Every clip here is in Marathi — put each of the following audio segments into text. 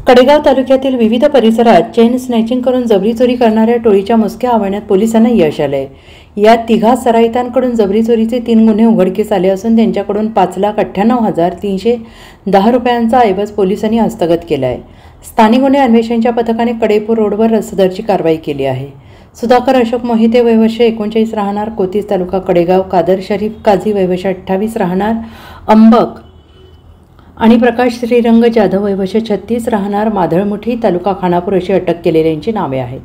कडेगाव तालुक्यातील विविध परिसरात चेन स्नॅचिंग करून जबरी चोरी करणाऱ्या टोळीच्या मुसक्या आवळण्यात पोलिसांना यश आलंय। या तिघा सराईतांकडून जबरी चोरीचे 3 गुन्हे उघडकीस आले असून त्यांच्याकडून 5,98,310 रुपयांचा ऐवज पोलिसांनी हस्तगत केला आहे। स्थानिक गुन्हे अन्वेषणच्या पथकाने कडेपूर रोडवर सदरची कारवाई केली आहे। सुधाकर अशोक मोहिते वयवर्ष 39 राहणार कोतीस तालुका कडेगाव, कादर शरीफ काझी वयवर्ष 28 राहणार अंबक आणि प्रकाश श्रीरंग जाधव वयवर्ष 36 राहणार माधळमुठी तालुका खानापूर अशी अटक केलेल्यांची नावे आहेत।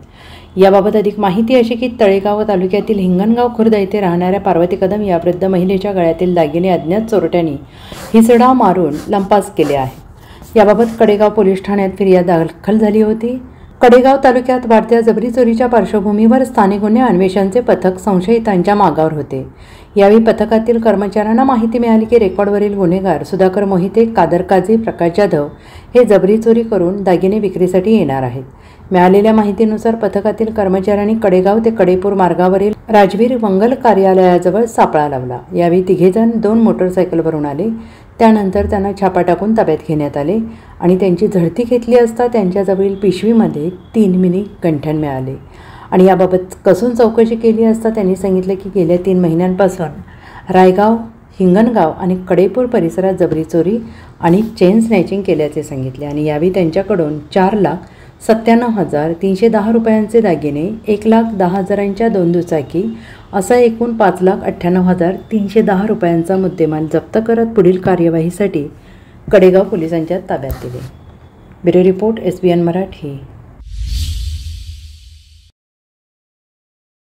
याबाबत अधिक माहिती अशी की तळेगाव तालुक्यातील हिंगणगाव खुर्द येथे राहणाऱ्या पार्वती कदम या वृद्ध महिलेच्या गळ्यातील दागिने अज्ञात चोरट्यांनी हिसडा मारून लंपास केले आहे। याबाबत कडेगाव पोलीस ठाण्यात फिर्याद दाखल झाली होती। कडेगाव तालुक्यात वाढत्या जबरी चोरीच्या पार्श्वभूमीवर स्थानिक गुन्हे अन्वेषणचे पथक संशयितांच्या मागावर होते। यावेळी पथकातील कर्मचाऱ्यांना माहिती मिळाली की रेकॉर्डवरील गुन्हेगार सुधाकर मोहिते, कादर काझी, प्रकाश जाधव हे जबरी चोरी करून दागिने विक्रीसाठी येणार आहेत। मिळालेल्या माहितीनुसार पथकातील कर्मचाऱ्यांनी कडेगाव ते कडेपूर मार्गावरील राजवीर मंगल कार्यालयाजवळ सापळा लावला। यावेळी तिघेजण 2 मोटरसायकलवरून आले। त्यानंतर त्यांना छापा टाकून ताब्यात घेण्यात आले आणि त्यांची झडती घेतली असता त्यांच्याजवळील पिशवीमध्ये 3 मिनी गंठण मिळाले आणि याबाबत कसून चौकशी केली असता त्यांनी सांगितले की गेल्या 3 महिन्यांपासून रायगाव, हिंगणगाव आणि कडेपूर परिसरात जबरी चोरी आणि चेन स्नॅचिंग केल्याचे सांगितले आणि यावेळी त्यांच्याकडून 4,97,310 रुपयांचे दागिने, 1,10,000च्या 2 दुचाकी असा एकूण 5,98,310 रुपयांचा मुद्देमाल जप्त करत पुढील कार्यवाहीसाठी कडेगाव पोलिसांच्या ताब्यात दिले। Bureau report SBN Marathi.